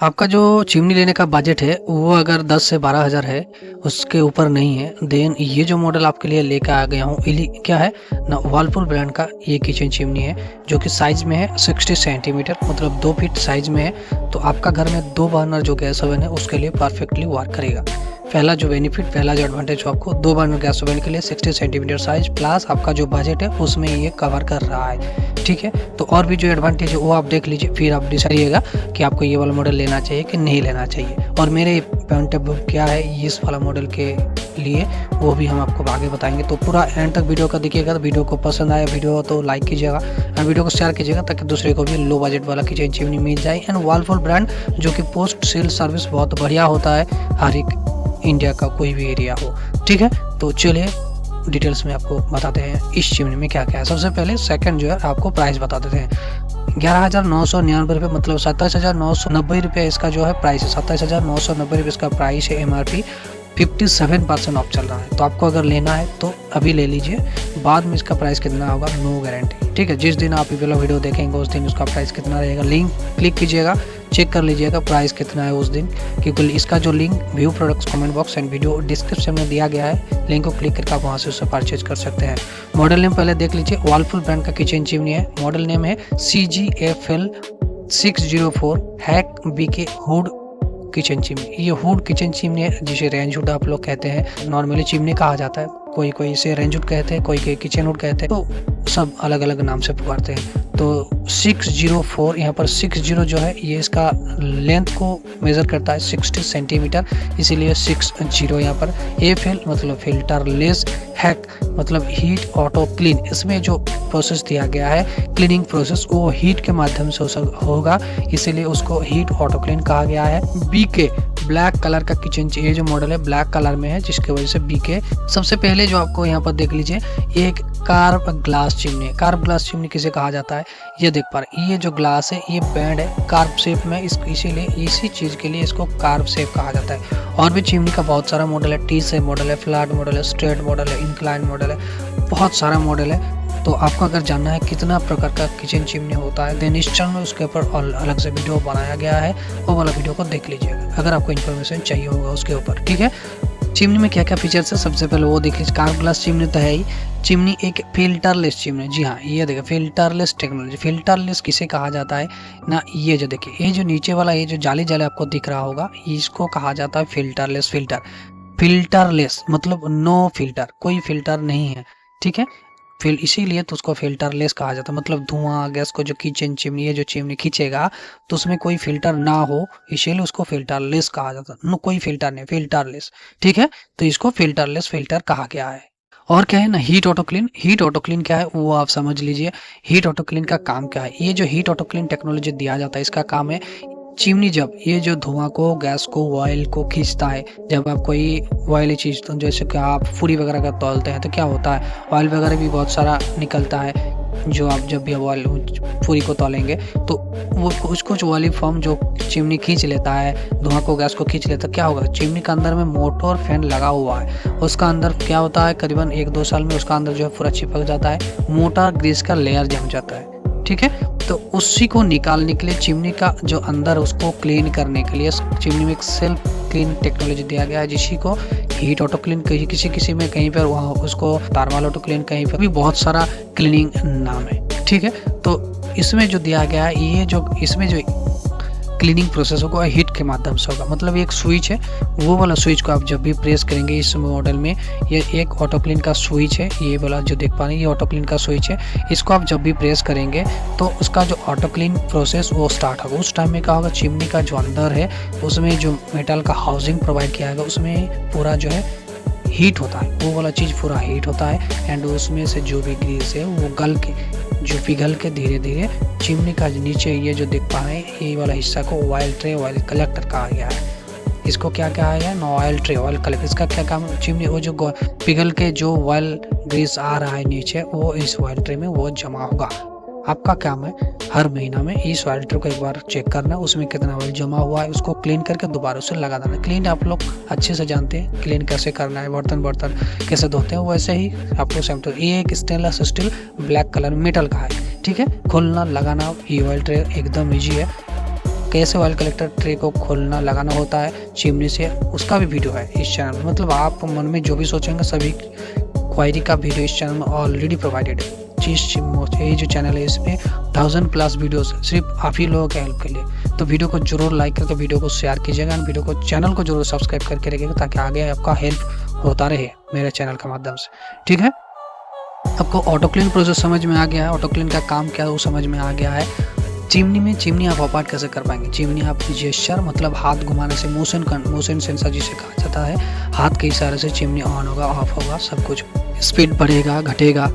आपका जो चिमनी लेने का बजट है वो अगर 10 से 12 हज़ार है, उसके ऊपर नहीं है, देन ये जो मॉडल आपके लिए लेकर आ गया हूँ क्या है ना, वर्लपूल ब्रांड का ये किचन चिमनी है जो कि साइज़ में है 60 सेंटीमीटर, मतलब 2 फीट साइज़ में है। तो आपका घर में 2 बर्नर जो गैस ओवन है उसके लिए परफेक्टली वर्क करेगा। पहला जो बेनिफिट, पहला जो एडवांटेज आपको 2 बर्नर गैस ओवन के लिए 60 सेंटीमीटर साइज प्लस आपका जो बजट है उसमें ये कवर कर रहा है। ठीक है, तो और भी जो एडवांटेज है वो आप देख लीजिए, फिर आप डिसाइड करिएगा कि आपको ये वाला मॉडल लेना चाहिए कि नहीं लेना चाहिए। और मेरे पॉइंट ऑफ व्यू क्या है इस वाला मॉडल के लिए वो भी हम आपको आगे बताएंगे। तो पूरा एंड तक वीडियो का देखिएगा। तो वीडियो को पसंद आया वीडियो तो लाइक कीजिएगा और वीडियो को शेयर कीजिएगा ताकि दूसरे को भी लो बजट वाला किचन चिमनी मिल जाए। एंड वर्लपूल ब्रांड जो कि पोस्ट सेल सर्विस बहुत बढ़िया होता है, हर एक इंडिया का कोई भी एरिया हो। ठीक है, तो चलिए डिटेल्स में आपको बताते हैं इस चिमनी में क्या क्या है। सबसे पहले सेकंड जो है आपको प्राइस बता देते हैं। 11,999 रुपये, मतलब 27,990 रुपये इसका जो है प्राइस है। 27,990 रुपये इसका प्राइस है। MRP 57% ऑफ चल रहा है। तो आपको अगर लेना है तो अभी ले लीजिए, बाद में इसका प्राइस कितना होगा नो गारंटी। ठीक है, जिस दिन आप ये वाला वीडियो देखेंगे उस दिन उसका प्राइस कितना रहेगा, लिंक क्लिक कीजिएगा, चेक कर लीजिएगा प्राइस कितना है उस दिन, क्योंकि इसका जो link view products comment box and video description में दिया गया है। लिंक को क्लिक करके आप वहाँ से उसे परचेज कर सकते हैं। मॉडल नेम पहले देख लीजिए, वर्लपूल ब्रांड का किचन चिमनी है। मॉडल नेम है CGFL 604 hack BK hood kitchen chimney. ये हुड किचन चिमनी है जिसे रेंज हुड आप लोग कहते हैं, नॉर्मली चिमनी कहा जाता है। कोई इसे रेंज हुड कहते हैं, कोई किचन हुड कहते हैं, तो सब अलग अलग नाम से पुकारते हैं। तो 604 यहाँ पर 60 जो है ये इसका लेंथ को मेज़र करता है 60 सेंटीमीटर, इसीलिए 60 यहाँ पर। FL मतलब फिल्टरलेस, हैक मतलब हीट ऑटो क्लीन। इसमें जो प्रोसेस दिया गया है क्लीनिंग प्रोसेस वो हीट के माध्यम से होगा, इसीलिए उसको हीट ऑटो क्लीन कहा गया है। BK ब्लैक कलर का किचन, ये जो मॉडल है ब्लैक कलर में है जिसकी वजह से BK। सबसे पहले जो आपको यहाँ पर देख लीजिए एक carb glass chimney. Carb glass chimney किसे कहा जाता है ये देख पा रहे, ये जो ग्लास है ये बैंड है कार्ब शेप में, इसीलिए इसी चीज के लिए इसको कार्ब शेप कहा जाता है। और भी चिमनी का बहुत सारा मॉडल है, टी शेप मॉडल है, फ्लैट मॉडल है, स्ट्रेट मॉडल है, इंक्लाइन मॉडल है, बहुत सारा मॉडल है। तो आपको अगर जानना है कितना प्रकार का किचन चिमनी होता है देन इस चैनल में उसके ऊपर अलग से वीडियो बनाया गया है, वो वाला वीडियो को देख लीजिएगा अगर आपको इन्फॉर्मेशन चाहिए होगा उसके ऊपर। ठीक है, चिमनी में क्या क्या फीचर्स है सबसे पहले वो देख लीजिए। कार्ब ग्लास चिमनी तो है ही, चिमनी एक फिल्टरलेस चिमनी। जी हाँ, ये देखिए फिल्टरलेस टेक्नोलॉजी। फिल्टरलेस किसे कहा जाता है ना, ये जो देखिए ये जो नीचे वाला ये जो जाली जाली आपको दिख रहा होगा इसको कहा जाता है फिल्टरलेस। फिल्टरलेस मतलब नो फिल्टर, कोई फिल्टर नहीं है। ठीक है, इसीलिए तो उसको फिल्टरलेस कहा जाता है, मतलब धुआं गैस को जो किचन चिमनी ये जो चिमनी खींचेगा तो उसमें कोई फिल्टर ना हो, इसीलिए उसको फिल्टरलेस कहा जाता है। नो कोई फिल्टर नहीं, फिल्टरलेस। ठीक है, तो इसको फिल्टरलेस फिल्टर कहा गया है। और क्या है ना, heat auto clean. Heat auto clean क्या है वो आप समझ लीजिए। हीट ऑटो क्लीन का काम क्या है, ये जो हीट ऑटो क्लीन टेक्नोलॉजी दिया जाता है इसका काम है चिमनी जब ये जो धुआं को गैस को ऑयल को खींचता है, जब आप कोई ऑयली चीज़ तो जैसे कि आप पूरी वगैरह का तोलते हैं तो क्या होता है ऑयल वगैरह भी बहुत सारा निकलता है। जो आप जब भी ऑयल पूरी को तोलेंगे तो वो कुछ ऑयली फॉर्म जो चिमनी खींच लेता है, धुआं को गैस को खींच लेता है, क्या होगा चिमनी का अंदर में मोटर फैन लगा हुआ है, उसका अंदर क्या होता है करीबन 1-2 साल में उसका अंदर जो है पूरा चिपक जाता है, मोटर ग्रीस का लेयर जम जाता है। ठीक है, तो उसी को निकालने के लिए चिमनी का जो अंदर उसको क्लीन करने के लिए चिमनी में एक सेल्फ क्लीन टेक्नोलॉजी दिया गया है, जिसी को हीट ऑटो क्लीन किसी में कहीं पर वहाँ उसको थर्मल ऑटो क्लीन, कहीं पर भी बहुत सारा क्लीनिंग नाम है। ठीक है, तो इसमें जो दिया गया है ये जो इसमें जो क्लीनिंग प्रोसेस होगा हीट के माध्यम से होगा, मतलब एक स्विच है, वो वाला स्विच को आप जब भी प्रेस करेंगे इस मॉडल में, ये एक ऑटो क्लीन का स्विच है, ये वाला जो देख पा रहे हैं ये ऑटो क्लीन का स्विच है। इसको आप जब भी प्रेस करेंगे तो उसका जो ऑटो क्लीन प्रोसेस वो स्टार्ट होगा। उस टाइम में क्या होगा चिमनी का जो अंदर है उसमें जो मेटल का हाउसिंग प्रोवाइड किया गया उसमें पूरा जो है हीट होता है, वो वाला चीज़ पूरा हीट होता है एंड उसमें से जो भी ग्रीस है वो गल के जो पिघल के धीरे धीरे चिमनी का नीचे ये जो देख पा रहे हैं ये वाला हिस्सा को ऑयल ट्रे ऑयल कलेक्टर कहा गया है। इसको क्या कहा गया है ऑयल ट्रे ऑयल कलेक्टर। इसका क्या काम है, चिमनी वो जो पिघल के जो ऑयल ग्रीस आ रहा है नीचे वो इस ऑयल ट्रे में वो जमा होगा। आपका काम है हर महीना में इस ऑयल ट्रे को एक बार चेक करना, उसमें कितना ऑयल जमा हुआ है उसको क्लीन करके दोबारा उसे लगा देना। क्लीन आप लोग अच्छे से जानते हैं क्लीन कैसे करना है, बर्तन कैसे धोते हैं वैसे ही आपको सेम टू। ये एक stainless steel black colour metal का है। ठीक है, खोलना लगाना ये ऑयल ट्रे एकदम ईजी है। कैसे ऑयल कलेक्टर ट्रे को खोलना लगाना होता है चिमनी से, उसका भी वीडियो है इस चैनल में। मतलब आप मन में जो भी सोचेंगे सभी क्वायरी का वीडियो इस चैनल में ऑलरेडी प्रोवाइडेड है। ये जो चैनल है इसमें 1000+ वीडियोस सिर्फ आप ही लोगों के हेल्प के लिए। तो वीडियो को जरूर लाइक करके वीडियो को शेयर कीजिएगा, वीडियो को चैनल को जरूर सब्सक्राइब करके रखिएगा ताकि आगे आपका हेल्प होता रहे मेरे चैनल के माध्यम से। ठीक है, आपको ऑटो क्लीन प्रोसेस समझ में आ गया है, ऑटो क्लीन का काम क्या है वो समझ में आ गया है। चिमनी आप ऑपरेट कैसे कर पाएंगे। चिमनी आप जेस्चर मतलब हाथ घुमाने से मोशन सेंसर जिसे कहा जाता है, हाथ के इशारे से चिमनी ऑन होगा ऑफ होगा, सब कुछ स्पीड बढ़ेगा घटेगा,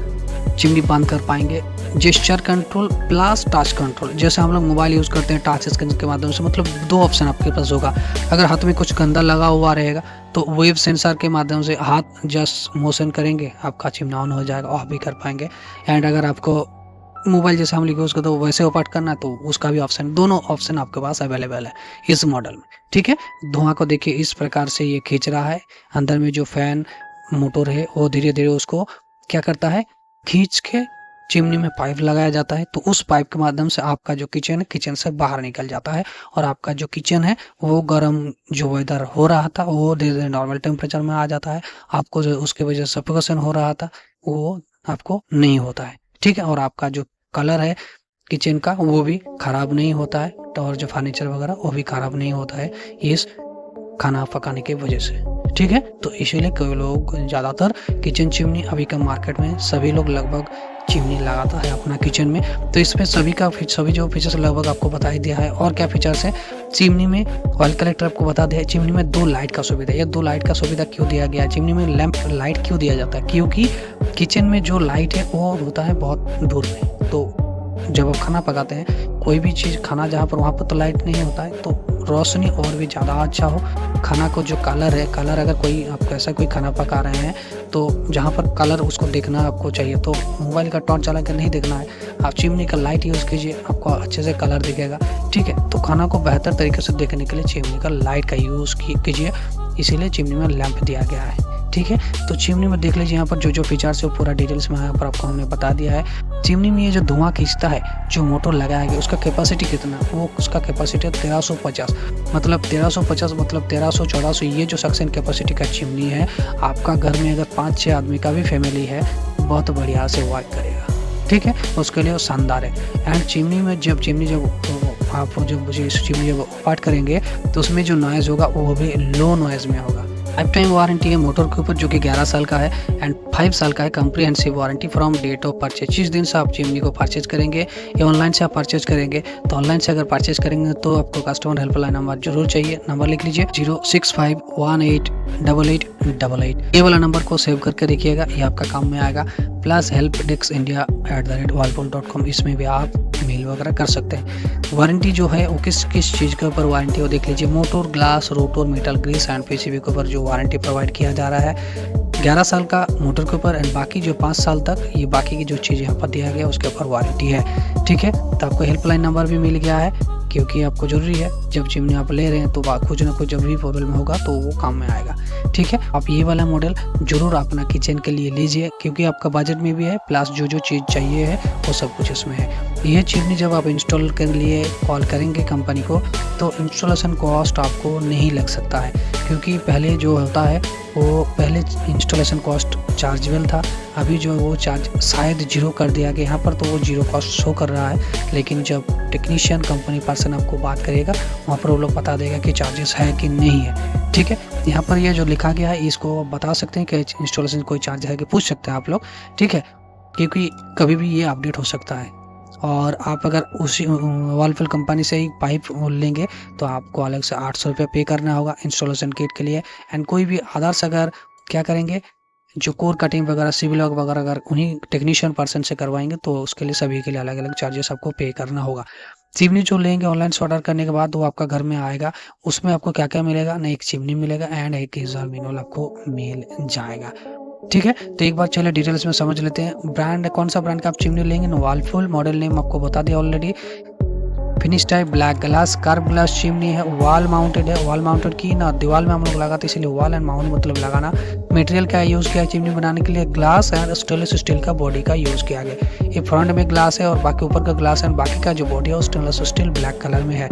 चिमनी बंद कर पाएंगे। Gesture control plus touch control, जैसे हम लोग मोबाइल यूज़ करते हैं टच स्क्रीन के माध्यम से, मतलब 2 ऑप्शन आपके पास होगा। अगर हाथ में कुछ गंदा लगा हुआ रहेगा तो वेव सेंसर के माध्यम से हाथ जस्ट मोशन करेंगे, आपका चिमनी ऑन हो जाएगा, ऑफ भी कर पाएंगे। एंड अगर आपको मोबाइल जैसे हम लोग यूज़ करते हैं वैसे ऑपरेट करना है तो उसका भी ऑप्शन, दोनों ऑप्शन आपके पास अवेलेबल है इस मॉडल में। ठीक है, धुआं को देखिए इस प्रकार से ये खींच रहा है, अंदर में जो फैन मोटर है वो धीरे धीरे उसको क्या करता है, खींच के चिमनी में पाइप लगाया जाता है। तो उस पाइप के माध्यम से आपका जो किचन है किचन से बाहर निकल जाता है और आपका जो किचन है वो गर्म जो वेदर हो रहा था वो धीरे धीरे नॉर्मल टेम्परेचर में आ जाता है। आपको जो उसके वजह से सफोकेशन हो रहा था वो आपको नहीं होता है। ठीक है, और आपका जो कलर है किचन का वो भी खराब नहीं होता है, तो और जो फर्नीचर वगैरह वो भी खराब नहीं होता है इस खाना पकाने की वजह से। ठीक है, तो इसीलिए कई लोग ज़्यादातर किचन चिमनी अभी का मार्केट में सभी लोग लगभग चिमनी लगाता है अपना किचन में। तो इसमें सभी जो फीचर्स लगभग आपको बता ही दिया है। और क्या फीचर्स है चिमनी में, ऑयल कलेक्टर आपको बता दिया है। चिमनी में 2 लाइट का सुविधा है। ये 2 लाइट का सुविधा क्यों दिया गया है, चिमनी में लैंप लाइट क्यों दिया जाता है, क्योंकि किचन में जो लाइट है वो होता है बहुत दूर में। तो जब आप खाना पकाते हैं कोई भी चीज़ खाना जहाँ पर वहाँ पर तो लाइट नहीं होता है, तो रोशनी और भी ज़्यादा अच्छा हो। खाना को जो कलर है, कलर अगर कोई आप कैसा कोई खाना पका रहे हैं तो जहाँ पर कलर उसको देखना आपको चाहिए, तो मोबाइल का टॉर्च चला कर नहीं देखना है, आप चिमनी का लाइट यूज़ कीजिए, आपको अच्छे से कलर दिखेगा। ठीक है, तो खाना को बेहतर तरीके से देखने के लिए चिमनी का लाइट का यूज़ कीजिए, इसीलिए चिमनी में लैंप दिया गया है। ठीक है, तो चिमनी में देख लीजिए यहाँ पर जो फीचर्स है पूरा डिटेल्स में यहाँ पर आपको हमने बता दिया है। चिमनी में ये जो धुआं खींचता है जो मोटर लगाया गया उसका कैपेसिटी कितना, वो उसका कैपेसिटी 1350 मतलब 1350 मतलब 1300-1400 ये जो सक्शन कैपेसिटी का चिमनी है। आपका घर में अगर 5-6 आदमी का भी फैमिली है बहुत बढ़िया से वर्क करेगा। ठीक है, उसके लिए वो शानदार है। एंड चिमनी में जब आप जब ऑपरेट करेंगे तो उसमें जो नॉइज़ होगा वो भी लो नॉइज़ में होगा। लाइफ टाइम वारंटी है मोटर के ऊपर जो कि 11 साल का है एंड 5 साल का है comprehensive warranty from date of purchase. जिस दिन से आप चिमनी को परचेज करेंगे या ऑनलाइन से आप परचेज करेंगे, तो ऑनलाइन से अगर परचेज करेंगे तो आपको कस्टमर हेल्पलाइन नंबर जरूर चाहिए। नंबर लिख लीजिए 065188888। ये वाला नंबर को सेव करके रखिएगा, ये आपका काम में आएगा। प्लस helpdexindia@walpool.com, इसमें भी आप मेल वगैरह कर सकते हैं। वारंटी जो है वो किस चीज़ के ऊपर वारंटी वो देख लीजिए। Motor, glass, rotor, metal, grease and PCB के ऊपर जो वारंटी प्रोवाइड किया जा रहा है 11 साल का मोटर के ऊपर एंड बाकी जो 5 साल तक ये बाकी की जो चीज़ यहाँ पर दिया गया उसके ऊपर वारंटी है। ठीक है, तो आपको हेल्पलाइन नंबर भी मिल गया है क्योंकि आपको ज़रूरी है जब चिमनी आप ले रहे हैं तो कुछ ना कुछ जब भी प्रॉब्लम होगा तो वो काम में आएगा। ठीक है, आप ये वाला मॉडल जरूर अपना किचन के लिए लीजिए क्योंकि आपका बजट में भी है, प्लस जो चीज़ चाहिए है वो सब कुछ इसमें है। ये चिमनी जब आप इंस्टॉल के लिए कॉल करेंगे कंपनी को तो इंस्टॉलेशन कॉस्ट आपको नहीं लग सकता है, क्योंकि पहले जो होता है वो पहले इंस्टॉलेशन कॉस्ट चार्जेबल था, अभी जो वो चार्ज शायद 0 कर दिया गया। यहाँ पर तो वो 0 कॉस्ट शो कर रहा है, लेकिन जब टेक्नीशियन कंपनी पर्सन आपको बात करेगा वहाँ पर वो लोग बता देगा कि चार्जेस है कि नहीं है। ठीक है, यहाँ पर ये जो लिखा गया है इसको आप बता सकते हैं कि इंस्टॉलेशन कोई चार्ज है कि पूछ सकते हैं आप लोग। ठीक है, क्योंकि कभी भी ये अपडेट हो सकता है। और आप अगर उसी वर्लपूल कंपनी से ही पाइप लेंगे तो आपको अलग से 800 रुपये पे करना होगा इंस्टॉलेशन किट के लिए। एंड कोई भी अदर्स अगर क्या करेंगे जो कोर कटिंग वगैरह सिविल वगैरह अगर उन्हीं टेक्नीशियन पर्सन से करवाएंगे तो उसके लिए सभी के लिए अलग अलग चार्जेस आपको पे करना होगा। चिमनी जो लेंगे ऑनलाइन से ऑर्डर करने के बाद वो आपका घर में आएगा, उसमें आपको क्या क्या मिलेगा ना, एक चिमनी मिलेगा एंड एक गीजर मिनोल आपको मिल जाएगा। ठीक है, तो एक बार चलिए डिटेल्स में समझ लेते हैं। ब्रांड कौन सा ब्रांड का आप चिमनी लेंगे ना, वर्लपूल। मॉडल नेम आपको बता दिया already. Finish type black glass, curve glass chimney है, वॉल माउंटेड है। वॉल माउंटेड की ना दीवार में हम लोग लगाते इसलिए वॉल एंड माउंट मतलब लगाना। मटेरियल क्या यूज़ किया है चिमनी बनाने के लिए, ग्लास एंड स्टेनलेस स्टील का बॉडी का यूज़ किया गया। ये फ्रंट में ग्लास है और बाकी ऊपर का ग्लास एंड बाकी का जो बॉडी है स्टेनलेस स्टील ब्लैक कलर में है।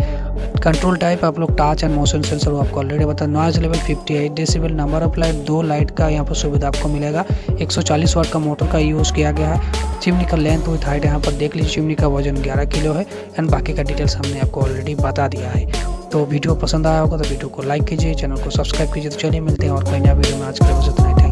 कंट्रोल टाइप आप लोग टच एंड मोशन सेंसर वो आपको ऑलरेडी बता। Noise level 58 decibel. Number of light 2 light का यहाँ पर सुविधा आपको मिलेगा। 140 वाट का मोटर का यूज़ किया गया है। चिमनी का लेंथ विथ हाइट यहाँ पर देख लीजिए। चिमनी का वजन 11 किलो है एंड बाकी का डिटेल्स हमने आपको ऑलरेडी बता दिया है। तो वीडियो पसंद आया होगा तो वीडियो को लाइक कीजिए, चैनल को सब्सक्राइब कीजिए। तो चलिए मिलते हैं और कोई नया वीडियो में। आज के लिए बस इतना ही।